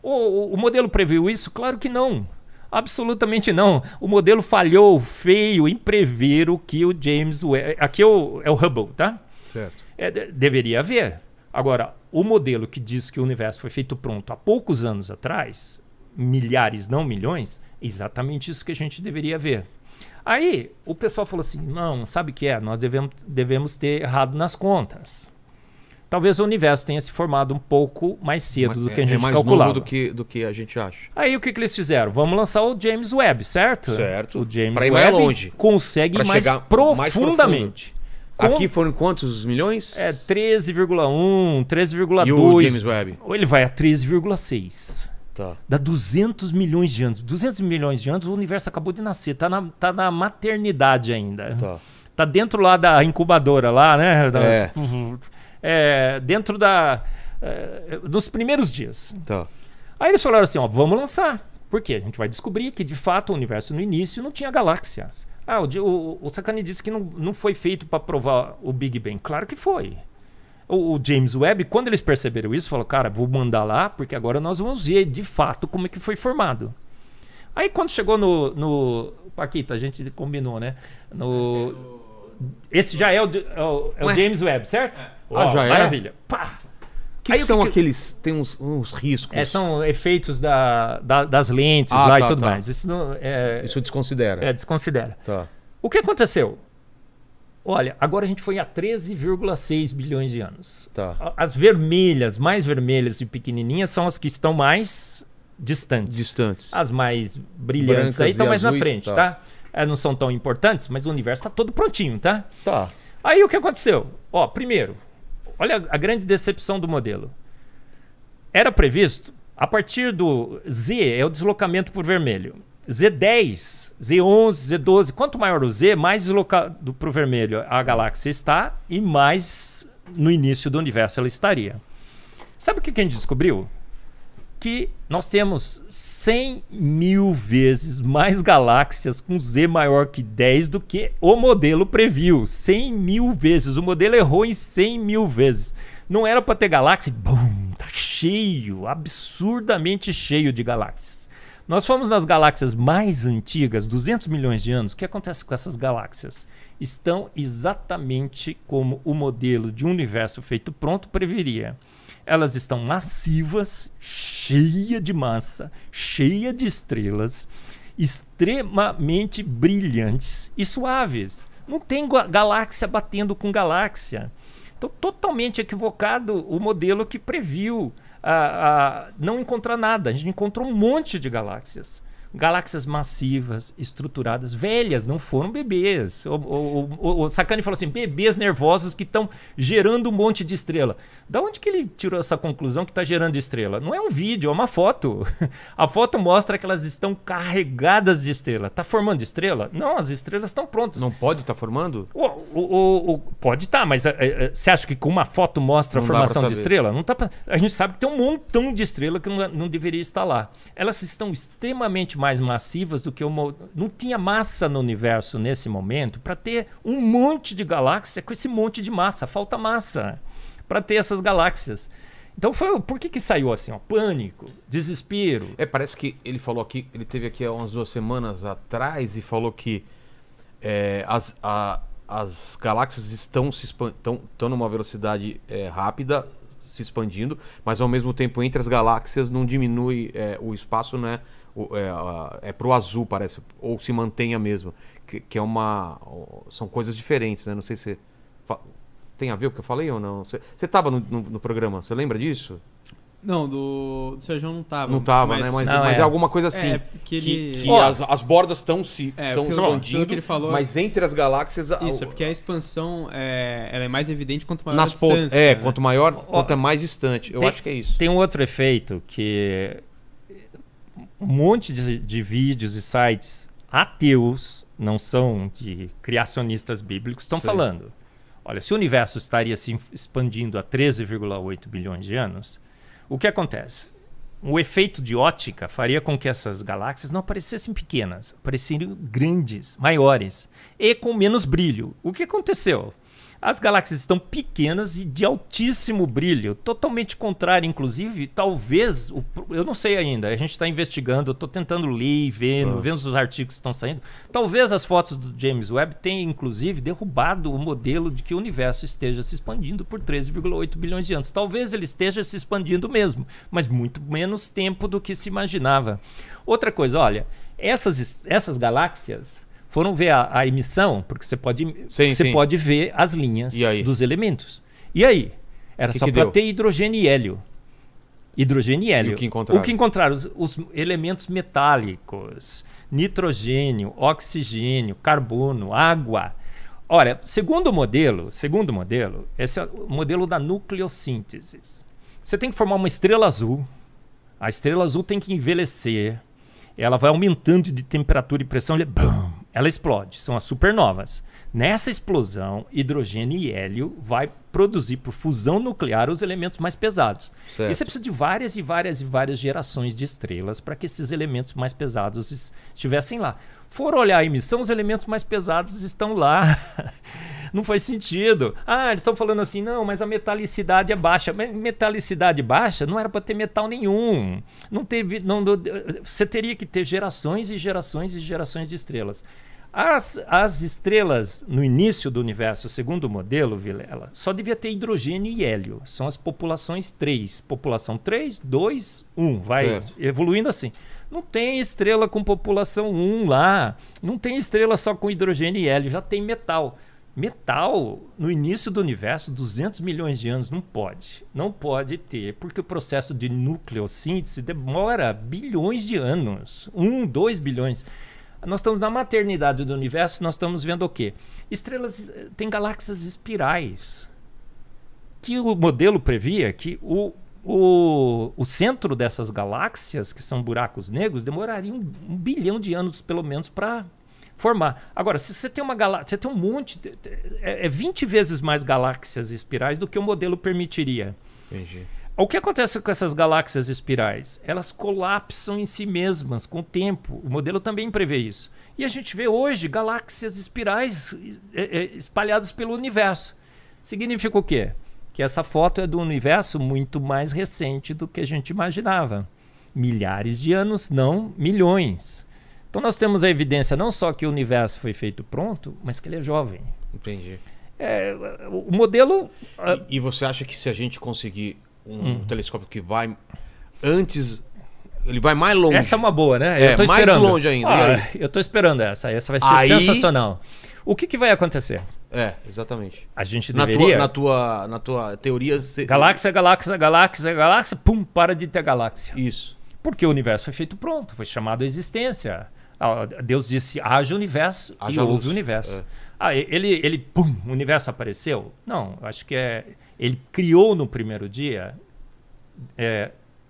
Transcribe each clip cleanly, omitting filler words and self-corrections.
O modelo previu isso? Claro que não. Absolutamente não. O modelo falhou feio em prever o que o James Webb... Aqui é o Hubble, tá? Certo. Deveria haver. Agora, o modelo que diz que o universo foi feito pronto há poucos anos atrás, milhares, não milhões, é exatamente isso que a gente deveria ver. Aí, o pessoal falou assim, não, sabe o que é? Nós devemos ter errado nas contas. Talvez o universo tenha se formado um pouco mais cedo do que a gente calculava. É mais novo do que a gente acha. Aí o que eles fizeram? Vamos lançar o James Webb, certo? Certo. O James Pra ir Webb mais longe. consegue ir mais profundamente. Aqui foram quantos milhões? 13,1, 13,2. E o James Webb? Ele vai a 13,6. Tá. Dá 200 milhões de anos. 200 milhões de anos, o universo acabou de nascer. Tá na maternidade ainda. Tá dentro lá da incubadora, lá, né? Dentro dos primeiros dias. Tá. Aí eles falaram assim, ó, vamos lançar. Por quê? A gente vai descobrir que, de fato, o universo no início não tinha galáxias. O Sacani disse que não foi feito para provar o Big Bang. Claro que foi. O James Webb, quando eles perceberam isso, falou, cara, vou mandar lá, porque agora nós vamos ver, de fato, como é que foi formado. Aí, quando chegou no Paquita, a gente combinou, né? Esse já é o James Webb, certo? Já é? Maravilha. Pá! Que são aqueles... Tem uns riscos. São efeitos das lentes lá e tudo mais. Isso desconsidera. Desconsidera. Tá. O que aconteceu? Olha, agora a gente foi a 13,6 bilhões de anos. Tá. As vermelhas, mais vermelhas e pequenininhas, são as que estão mais distantes. As mais brilhantes brancas aí estão mais azuis, na frente, tá? Não são tão importantes, mas o universo está todo prontinho, tá? Tá. Aí o que aconteceu? Primeiro, olha a grande decepção do modelo. Era previsto, a partir do Z, é o deslocamento por vermelho. Z10, Z11, Z12, quanto maior o Z, mais deslocado para o vermelho a galáxia está e mais no início do universo ela estaria. Sabe o que a gente descobriu? Que nós temos 100 mil vezes mais galáxias com Z maior que 10 do que o modelo previu. 100 mil vezes. O modelo errou em 100 mil vezes. Não era para ter galáxia. Bum, tá cheio, absurdamente cheio de galáxias. Nós fomos nas galáxias mais antigas, 200 milhões de anos. O que acontece com essas galáxias? Estão exatamente como o modelo de um universo feito pronto preveria. Elas estão massivas, cheias de massa, cheias de estrelas, extremamente brilhantes e suaves. Não tem galáxia batendo com galáxia. Então, totalmente equivocado o modelo que previu não encontrar nada. A gente encontrou um monte de galáxias. Galáxias massivas, estruturadas, velhas, não foram bebês. O Sacani falou assim, bebês nervosos que estão gerando um monte de estrela. Da onde que ele tirou essa conclusão que está gerando estrela? Não é um vídeo, é uma foto. A foto mostra que elas estão carregadas de estrela. Está formando estrela? Não, as estrelas estão prontas. Não pode estar formando? Pode estar, mas você acha que com uma foto mostra a formação de estrela? Não tá, a gente sabe que tem um montão de estrela que não deveria estar lá. Elas estão extremamente mais massivas do que não tinha massa no universo nesse momento para ter um monte de galáxias com esse monte de massa. Falta massa para ter essas galáxias. Então por que saiu assim? Pânico, desespero. Parece que ele falou aqui, ele teve aqui há umas 2 semanas atrás e falou que as galáxias estão numa velocidade rápida, se expandindo, mas ao mesmo tempo entre as galáxias não diminui o espaço, né? Pro azul, parece, ou se mantenha mesmo, que são coisas diferentes, né? Não sei se tem a ver o que eu falei ou não. Você estava no programa, você lembra disso? Não, do Sérgio não estava. Não estava, né? Mas é alguma coisa assim. Que as bordas estão expandindo, que ele falou, mas entre as galáxias... Isso, porque a expansão ela é mais evidente quanto maior a distância. Pontas, né? Quanto maior, quanto é mais distante. Eu acho que é isso. Tem um outro efeito que... Um monte de vídeos e sites ateus, não são de criacionistas bíblicos, estão falando. Olha, se o universo estaria se expandindo a 13,8 bilhões de anos, o que acontece? O efeito de ótica faria com que essas galáxias não aparecessem pequenas, aparecessem grandes, maiores e com menos brilho. O que aconteceu? As galáxias estão pequenas e de altíssimo brilho, totalmente contrário, inclusive, talvez, eu não sei ainda, a gente está investigando, eu estou tentando ler e vendo os artigos que estão saindo. Talvez as fotos do James Webb tenham, inclusive, derrubado o modelo de que o universo esteja se expandindo por 13,8 bilhões de anos. Talvez ele esteja se expandindo mesmo, mas muito menos tempo do que se imaginava. Outra coisa, olha, essas galáxias foram ver a emissão, porque você pode ver as linhas dos elementos. E aí? Era só para ter hidrogênio e hélio. Hidrogênio e hélio. E o que encontraram? O que encontraram? Os elementos metálicos, nitrogênio, oxigênio, carbono, água. Ora, segundo o modelo, esse é o modelo da nucleossíntese. Você tem que formar uma estrela azul. A estrela azul tem que envelhecer. Ela vai aumentando de temperatura e pressão. Ela explode. São as supernovas. Nessa explosão, hidrogênio e hélio vai produzir por fusão nuclear os elementos mais pesados. Certo. E você precisa de várias e várias e várias gerações de estrelas para que esses elementos mais pesados estivessem lá. For olhar a emissão, os elementos mais pesados estão lá. Não faz sentido. Eles estão falando assim, não, mas a metalicidade é baixa. Mas metalicidade baixa não era para ter metal nenhum. Você teria que ter gerações e gerações e gerações de estrelas. As estrelas no início do universo, segundo o modelo, Vilela, só devia ter hidrogênio e hélio. São as populações 3. População 3, 2, 1. Vai evoluindo assim. Não tem estrela com população 1 lá. Não tem estrela só com hidrogênio e hélio. Já tem metal. Metal, no início do universo, 200 milhões de anos, não pode. Não pode ter, porque o processo de nucleossíntese demora bilhões de anos. 2 bilhões. Nós estamos na maternidade do universo, nós estamos vendo o quê? Estrelas, tem galáxias espirais. Que o modelo previa que o centro dessas galáxias, que são buracos negros, demoraria 1 bilhão de anos, pelo menos, para formar. Agora, se você tem uma galáxia, você tem um monte, 20 vezes mais galáxias espirais do que o modelo permitiria. Entendi. O que acontece com essas galáxias espirais? Elas colapsam em si mesmas com o tempo. O modelo também prevê isso. E a gente vê hoje galáxias espirais espalhadas pelo universo. Significa o quê? Que essa foto é do universo muito mais recente do que a gente imaginava. Milhares de anos, não milhões. Então nós temos a evidência não só que o universo foi feito pronto, mas que ele é jovem. Entendi. O modelo... E você acha que se a gente conseguir um telescópio que vai antes... Ele vai mais longe. Essa é uma boa, né? Eu tô mais esperando. longe ainda. Eu tô esperando essa. Essa vai ser sensacional. O que vai acontecer? Exatamente. A gente deveria... Na tua teoria... Galáxia, pum, para de ter galáxia. Isso. Porque o universo foi feito pronto, foi chamado à existência. Deus disse, haja universo, e houve universo. Pum, o universo apareceu? Não, acho que ele criou no primeiro dia...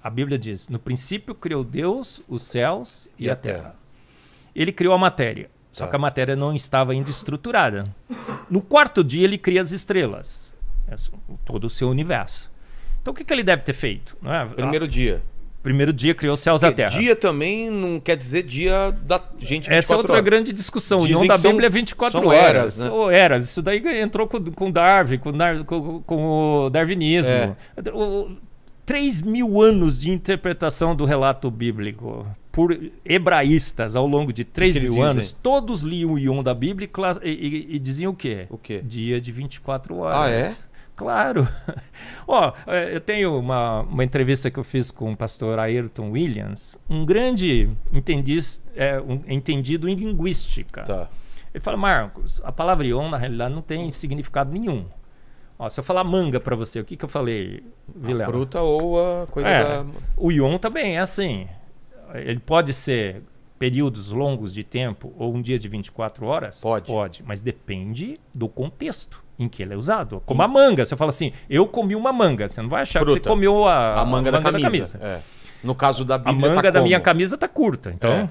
A Bíblia diz, no princípio criou Deus os céus e a terra. Ele criou a matéria, só que a matéria não estava ainda estruturada. No quarto dia ele cria as estrelas, todo o seu universo. Então o que ele deve ter feito? Não é? Primeiro dia. Primeiro dia criou os céus e a terra. Dia também não quer dizer dia da gente 24 Essa é outra horas. grande discussão. O Dizem Ion da que Bíblia é 24 são horas. eras, né? Ou eras. Isso daí entrou com Darwin, com o darwinismo. 3.000 anos de interpretação do relato bíblico por hebraístas ao longo de 3.000 anos. Todos liam o Ion da Bíblia e diziam o quê? O quê? Dia de 24 horas. Ah, é? Claro. Eu tenho uma entrevista que eu fiz com o pastor Ayrton Williams, um grande entendido em linguística. Tá. Ele fala, Marcos, a palavra Ion, na realidade, não tem significado nenhum. Se eu falar manga para você, o que eu falei, Vilela? A fruta ou a coisa da... O Ion também é assim. Ele pode ser períodos longos de tempo ou um dia de 24 horas? Pode, mas depende do contexto em que ele é usado. Como a manga. Você fala assim, eu comi uma manga. Você não vai achar fruta. Que você comeu a manga da camisa. No caso da Bíblia, a manga da minha camisa está curta. Então,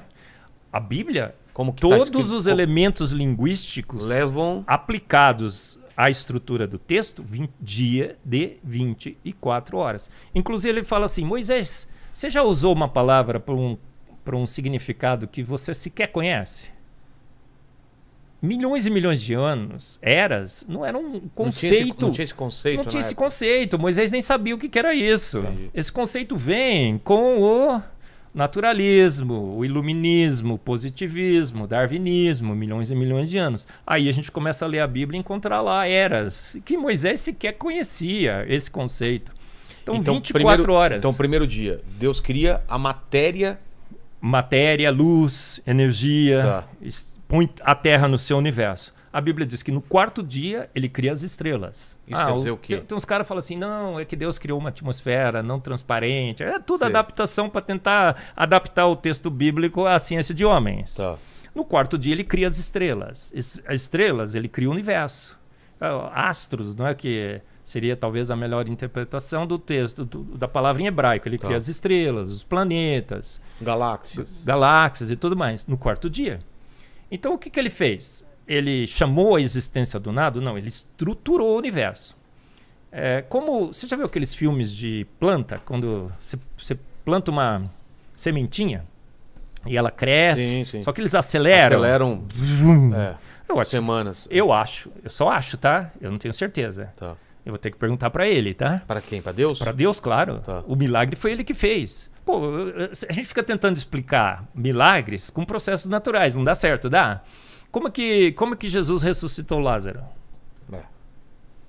a Bíblia, todos os elementos linguísticos aplicados à estrutura do texto, dia de 24 horas. Inclusive, ele fala assim, Moisés, você já usou uma palavra para um significado que você sequer conhece? milhões e milhões de anos, eras, não era um conceito. Não tinha esse conceito, Não tinha na esse época. conceito. Moisés nem sabia o que era isso. Entendi. Esse conceito vem com o naturalismo, o iluminismo, o positivismo, o darwinismo, milhões e milhões de anos. Aí a gente começa a ler a Bíblia e encontrar lá eras que Moisés sequer conhecia esse conceito. Então 24 horas. Então, primeiro dia, Deus cria a matéria. Matéria, luz, energia, Tá. põe a Terra no seu universo. A Bíblia diz que no quarto dia ele cria as estrelas. Isso quer dizer o quê? Tem uns caras que falam assim, não, é que Deus criou uma atmosfera não transparente. É tudo Sei. adaptação para tentar adaptar o texto bíblico à ciência de homens. Tá. No quarto dia ele cria as estrelas. As estrelas ele cria o universo. Astros, não é que seria talvez a melhor interpretação do texto, da palavra em hebraico. Ele cria as estrelas, os planetas, galáxias e tudo mais, no quarto dia. Então o que ele fez? Ele chamou a existência do nada? Não, ele estruturou o universo. Como você já viu aqueles filmes de planta, quando você planta uma sementinha e ela cresce, Sim. só que eles aceleram. Semanas. Eu só acho, tá? Eu não tenho certeza. Tá. Eu vou ter que perguntar para ele, tá? Para quem? Para Deus? Para Deus, claro. Tá. O milagre foi ele que fez. Pô, a gente fica tentando explicar milagres com processos naturais, não dá certo, dá? Como que Jesus ressuscitou Lázaro?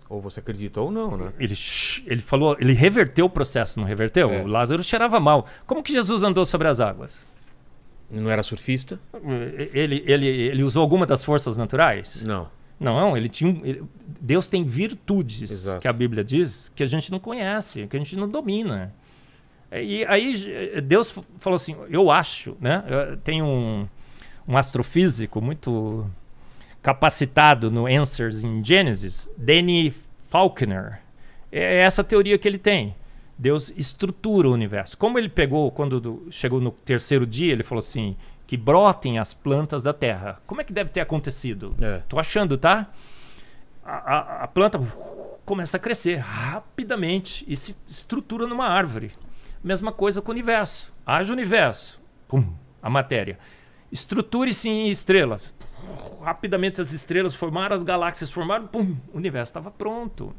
Ou você acredita ou não, né? Ele falou, ele reverteu o processo, não reverteu? O Lázaro cheirava mal. Como que Jesus andou sobre as águas? Não era surfista? Ele usou alguma das forças naturais? Não. Não, Deus tem virtudes, Exato. que a Bíblia diz, que a gente não conhece, que a gente não domina. E aí Deus falou assim, eu acho, né? Tem um astrofísico muito capacitado no Answers in Genesis, Danny Faulkner. É essa teoria que ele tem. Deus estrutura o universo. Como ele pegou, quando chegou no terceiro dia, ele falou assim, que brotem as plantas da terra. Como é que deve ter acontecido? Tô achando, tá? A planta começa a crescer rapidamente e se estrutura numa árvore. Mesma coisa com o universo. Haja o universo. Pum, a matéria. Estruture-se em estrelas. Rapidamente as estrelas formaram, as galáxias formaram, pum, o universo estava pronto.